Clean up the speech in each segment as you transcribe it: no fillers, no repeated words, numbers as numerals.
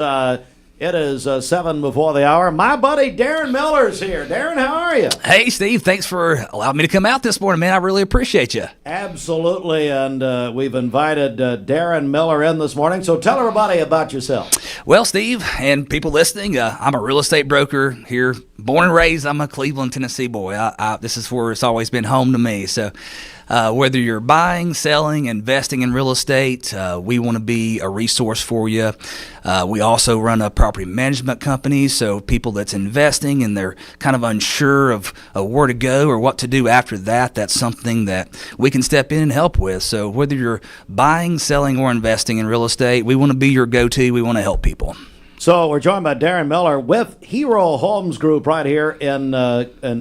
It is 7 before the hour. My buddy Darren Miller's here. Darren, how are you? Hey, Steve. Thanks for allowing me to come out this morning, man. I really appreciate you. Absolutely, and we've invited Darren Miller in this morning. So tell everybody about yourself. Well, Steve, and people listening, I'm a real estate broker here. Born and raised, I'm a Cleveland, Tennessee boy. This is where it's always been home to me. So whether you're buying, selling, investing in real estate, we want to be a resource for you. We also run a property management company, so people that's investing and they're kind of unsure of where to go or what to do after that, that's something that we can step in and help with. So whether you're buying, selling, or investing in real estate, we want to be your go-to. We want to help people. So we're joined by Darren Miller with Hero Homes Group right here in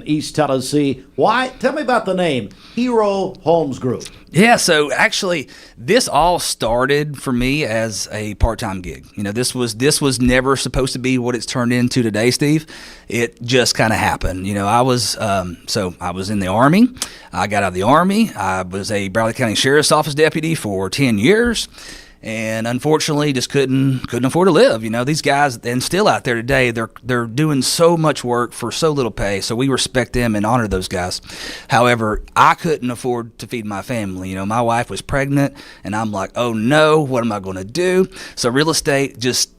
East Tennessee. Why? Tell me about the name, Hero Homes Group. Yeah, so actually, this all started for me as a part-time gig. You know, this was never supposed to be what it's turned into today, Steve. It just kind of happened. You know, I was in the Army. I got out of the Army. I was a Broward County Sheriff's Office deputy for 10 years. And unfortunately, just couldn't afford to live. You know, these guys, and still out there today, they're doing so much work for so little pay. So we respect them and honor those guys. However, I couldn't afford to feed my family. You know, my wife was pregnant, and I'm like, oh no, what am I going to do? So real estate I just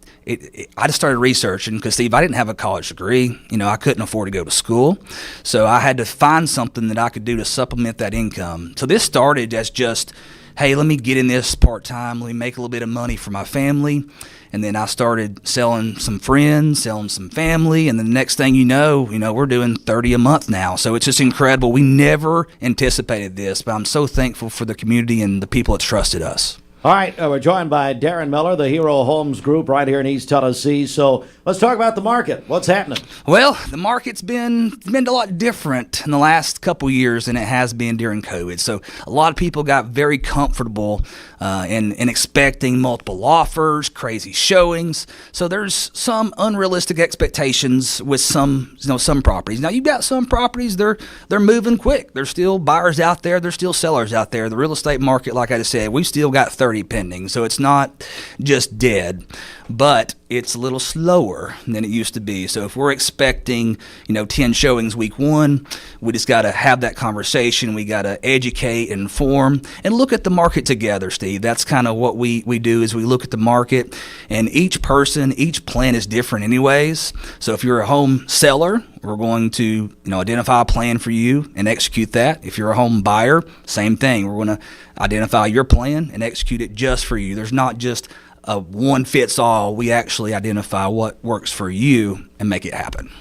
started researching because, Steve, I didn't have a college degree. You know, I couldn't afford to go to school. So I had to find something that I could do to supplement that income. So this started as just, hey, let me get in this part-time, let me make a little bit of money for my family. And then I started selling some friends, selling some family, and the next thing you know, we're doing 30 a month now. So it's just incredible. We never anticipated this, but I'm so thankful for the community and the people that trusted us. All right, we're joined by Darren Miller, the Hero Homes Group right here in East Tennessee. So let's talk about the market. What's happening? Well, the market's been a lot different in the last couple years than it has been during COVID. So a lot of people got very comfortable in expecting multiple offers, crazy showings. So there's some unrealistic expectations with some properties. Now you've got some properties, they're moving quick. There's still buyers out there. There's still sellers out there. The real estate market, like I just said, we've still got 30 pending. So it's not just dead, but it's a little slower than it used to be. So if we're expecting, 10 showings week one, we just got to have that conversation. We got to educate, inform, and look at the market together, Steve. That's kind of what we do is we look at the market, and each plan is different anyways. So if you're a home seller, we're going to identify a plan for you and execute that. If you're a home buyer, same thing. We're going to identify your plan and execute it just for you. There's not just a one fits all. We actually identify what works for you and make it happen.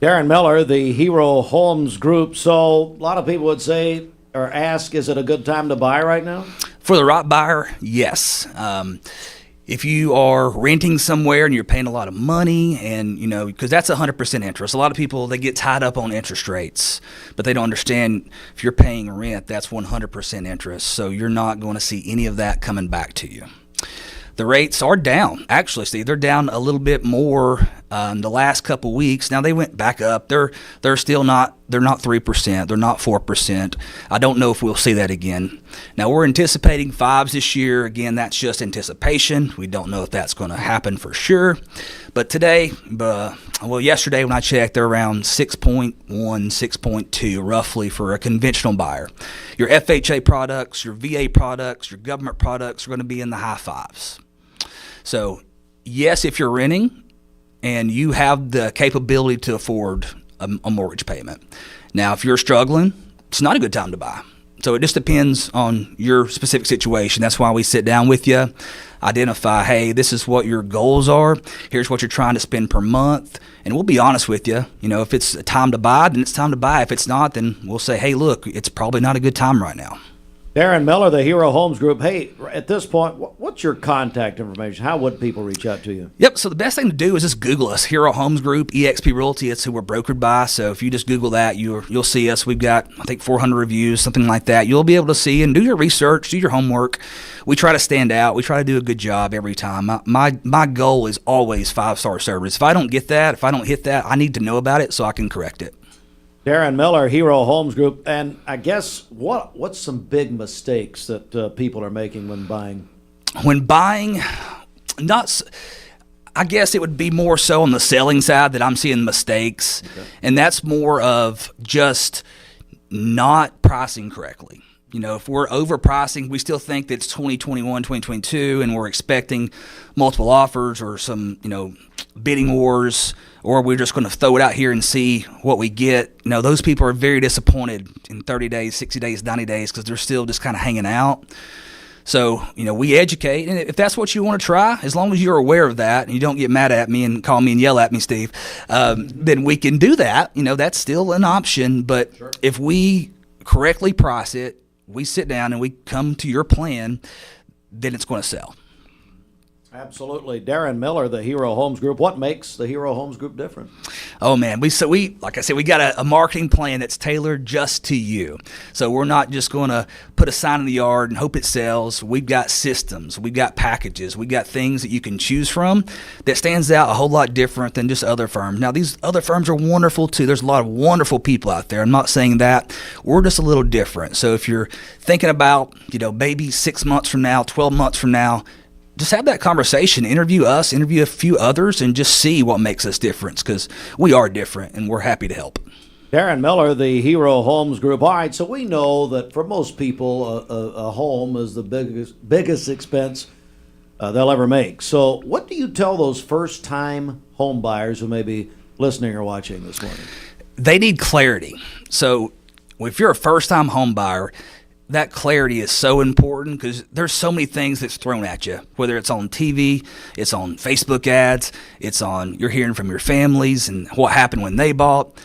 Darren Miller, the Hero Homes Group. So a lot of people would say or ask, is it a good time to buy right now? For the right buyer, yes. If you are renting somewhere and you're paying a lot of money and, because that's 100% interest. A lot of people, they get tied up on interest rates, but they don't understand if you're paying rent, that's 100% interest. So you're not going to see any of that coming back to you. The rates are down. Actually, Steve, they're down a little bit more the last couple weeks. Now they went back up. They're still not. They're not 3%. They're not 4%. I don't know if we'll see that again. Now we're anticipating 5s this year. Again, that's just anticipation. We don't know if that's going to happen for sure. But yesterday when I checked, they're around 6.1, 6.2 roughly for a conventional buyer. Your FHA products, your VA products, your government products are going to be in the high 5s. So yes, if you're renting and you have the capability to afford a mortgage payment. Now, if you're struggling, it's not a good time to buy. So it just depends on your specific situation. That's why we sit down with you, identify, hey, this is what your goals are. Here's what you're trying to spend per month. And we'll be honest with you. If it's a time to buy, then it's time to buy. If it's not, then we'll say, hey, look, it's probably not a good time right now. Darren Miller, the Hero Homes Group. Hey, at this point, what's your contact information? How would people reach out to you? Yep, so the best thing to do is just Google us, Hero Homes Group, eXp Realty. It's who we're brokered by. So if you just Google that, you'll see us. We've got, I think, 400 reviews, something like that. You'll be able to see and do your research, do your homework. We try to stand out. We try to do a good job every time. My goal is always 5-star service. If I don't get that, if I don't hit that, I need to know about it so I can correct it. Darren Miller, Hero Homes Group. And I guess what's some big mistakes that people are making when buying? When buying, I guess it would be more so on the selling side that I'm seeing mistakes, and that's more of just not pricing correctly. If we're overpricing, we still think that it's 2021, 2022, and we're expecting multiple offers or some, bidding wars, or we're just going to throw it out here and see what we get. Those people are very disappointed in 30 days, 60 days, 90 days because they're still just kind of hanging out. So, we educate, and if that's what you want to try, as long as you're aware of that and you don't get mad at me and call me and yell at me, Steve, then we can do that. That's still an option. But if we correctly price it, we sit down and we come to your plan, then it's going to sell. Absolutely. Darren Miller, the Hero Homes Group. What makes the Hero Homes Group different? Oh, man. We like I said, we got a marketing plan that's tailored just to you. So we're not just going to put a sign in the yard and hope it sells. We've got systems. We've got packages. We've got things that you can choose from that stands out a whole lot different than just other firms. Now, these other firms are wonderful, too. There's a lot of wonderful people out there. I'm not saying that. We're just a little different. So if you're thinking about, maybe 6 months from now, 12 months from now, just have that conversation, interview us, interview a few others, and just see what makes us different, because we are different, and we're happy to help. Darren Miller, the Hero Homes Group. All right, so we know that for most people, a home is the biggest expense they'll ever make. So what do you tell those first-time home buyers who may be listening or watching this morning? They need clarity. So if you're a first-time home buyer, that clarity is so important because there's so many things that's thrown at you, whether it's on TV, it's on Facebook ads, you're hearing from your families and what happened when they bought.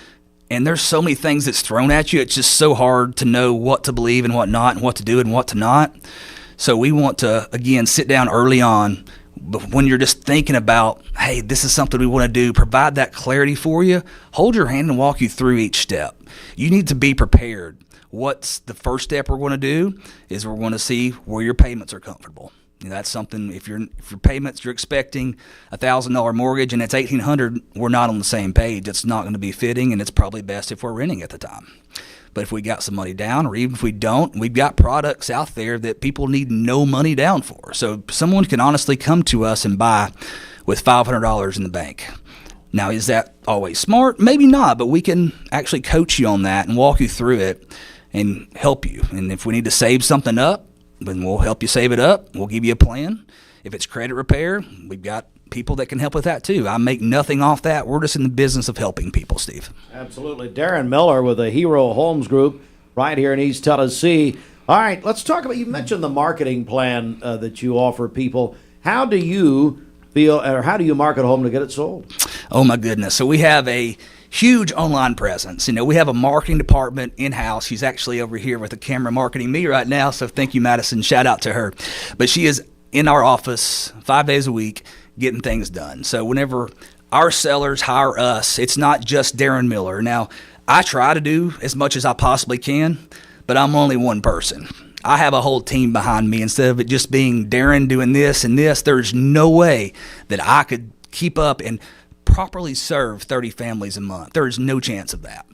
And there's so many things that's thrown at you. It's just so hard to know what to believe and what not, and what to do and what to not. So we want to, again, sit down early on when you're just thinking about, hey, this is something we want to do, provide that clarity for you, hold your hand and walk you through each step. You need to be prepared. What's the first step we're going to do is we're going to see where your payments are comfortable. That's something, if your payments, you're expecting $1,000 mortgage and it's $1,800, we're not on the same page. It's not going to be fitting, and it's probably best if we're renting at the time. But if we got some money down, or even if we don't, we've got products out there that people need no money down for. So someone can honestly come to us and buy with $500 in the bank. Now, is that always smart? Maybe not, but we can actually coach you on that and walk you through it and help you. And if we need to save something up, then we'll help you save it up. We'll give you a plan. If it's credit repair, we've got people that can help with that too. I make nothing off that. We're just in the business of helping people, Steve. Absolutely. Darren Miller with the Hero Homes Group right here in East Tennessee. All right, let's talk about, you mentioned the marketing plan that you offer people. How do you feel, or how do you market a home to get it sold? Oh my goodness. So we have a huge online presence. We have a marketing department in-house. She's actually over here with the camera marketing me right now, so thank you, Madison. Shout out to her. But she is in our office 5 days a week getting things done. So whenever our sellers hire us, it's not just Darren Miller. Now, I try to do as much as I possibly can, but I'm only one person. I have a whole team behind me. Instead of it just being Darren doing this and this, there's no way that I could keep up and properly serve 30 families a month. There is no chance of that.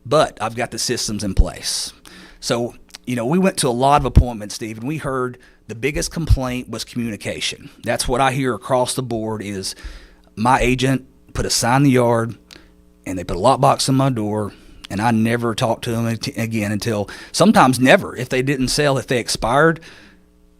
But I've got the systems in place. So, we went to a lot of appointments, Steve, and we heard the biggest complaint was communication. That's what I hear across the board is my agent put a sign in the yard and they put a lockbox on my door, and I never talked to them again until sometimes never. If they didn't sell, if they expired,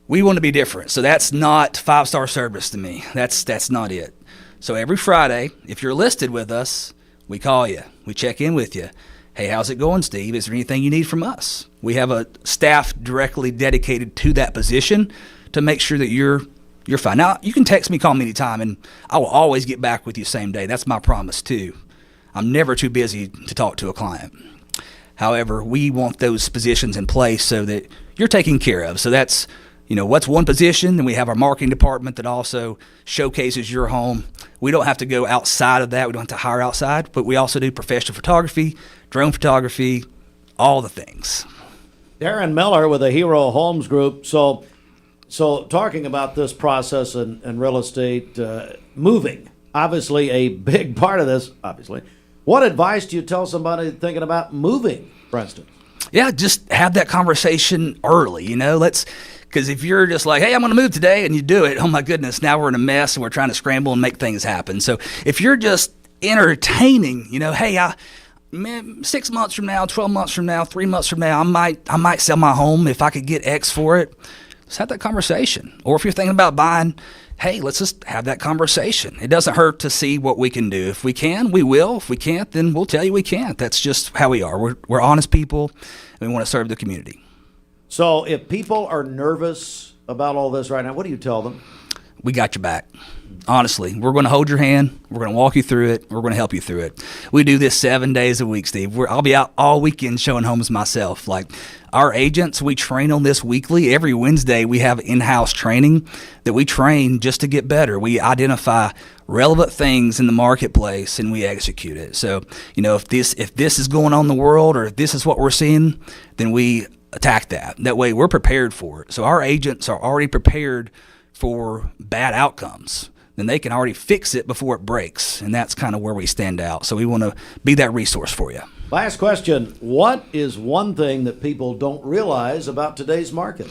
we want to be different. So that's not 5-star service to me. That's not it. So every Friday, if you're listed with us, we call you. We check in with you. Hey, how's it going, Steve? Is there anything you need from us? We have a staff directly dedicated to that position to make sure that you're fine. Now, you can text me, call me anytime, and I will always get back with you same day. That's my promise, too. I'm never too busy to talk to a client. However, we want those positions in place so that you're taken care of. So that's, what's one position, and we have our marketing department that also showcases your home. We don't have to go outside of that. We don't have to hire outside, but we also do professional photography, drone photography, all the things. Darren Miller with the Hero Homes Group. So talking about this process and real estate, moving, obviously a big part of this, obviously. What advice do you tell somebody thinking about moving, for instance? Yeah, just have that conversation early, because if you're just like, hey, I'm going to move today, and you do it, oh my goodness, now we're in a mess and we're trying to scramble and make things happen. So if you're just entertaining, hey, man, 6 months from now, 12 months from now, 3 months from now, I might sell my home if I could get X for it. Let's have that conversation. Or if you're thinking about buying, hey, let's just have that conversation. It doesn't hurt to see what we can do. If we can, we will. If we can't, then we'll tell you we can't. That's just how we are. We're honest people, and we want to serve the community. So if people are nervous about all this right now, what do you tell them? We got your back. Honestly, we're going to hold your hand. We're going to walk you through it. We're going to help you through it. We do this 7 days a week, Steve. I'll be out all weekend showing homes myself. Like our agents, we train on this weekly. Every Wednesday, we have in-house training that we train just to get better. We identify relevant things in the marketplace and we execute it. So, if this is going on in the world or if this is what we're seeing, then we attack that. That way, we're prepared for it. So our agents are already prepared for bad outcomes. Then they can already fix it before it breaks. And that's kind of where we stand out. So we want to be that resource for you. Last question. What is one thing that people don't realize about today's market?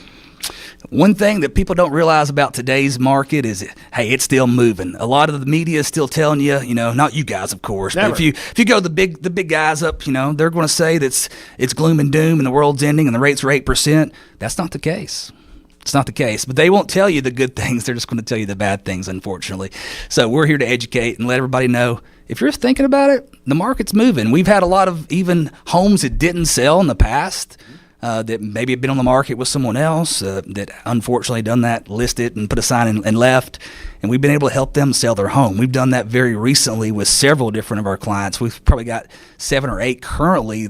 One thing that people don't realize about today's market is, hey, it's still moving. A lot of the media is still telling you, not you guys, of course, Never. but if you go the big guys up, they're going to say that it's gloom and doom and the world's ending and the rates are 8%. That's not the case. It's not the case, but they won't tell you the good things. They're just going to tell you the bad things, unfortunately. So we're here to educate and let everybody know, if you're thinking about it, the market's moving. We've had a lot of even homes that didn't sell in the past that maybe have been on the market with someone else that unfortunately done that, listed and put a sign and left, and we've been able to help them sell their home. We've done that very recently with several different of our clients. We've probably got 7 or 8 currently.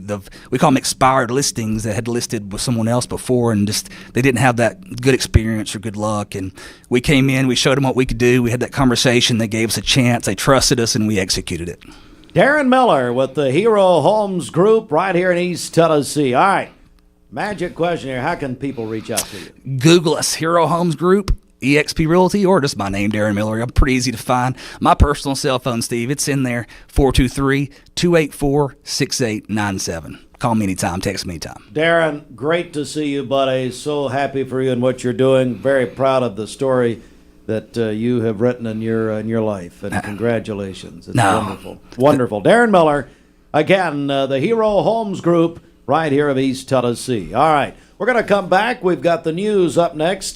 We call them expired listings that had listed with someone else before and just they didn't have that good experience or good luck. And we came in, we showed them what we could do. We had that conversation. They gave us a chance. They trusted us, and we executed it. Darren Miller with the Hero Homes Group right here in East Tennessee. All right. Magic question here. How can people reach out to you? Google us, Hero Homes Group, eXp Realty, or just my name, Darren Miller. I'm pretty easy to find. My personal cell phone, Steve, it's in there, 423-284-6897. Call me anytime, text me anytime. Darren, great to see you, buddy. So happy for you and what you're doing. Very proud of the story that you have written in your life, and congratulations. It's wonderful. Wonderful. Darren Miller, again, the Hero Homes Group, right here of East Tennessee. All right, we're going to come back. We've got the news up next.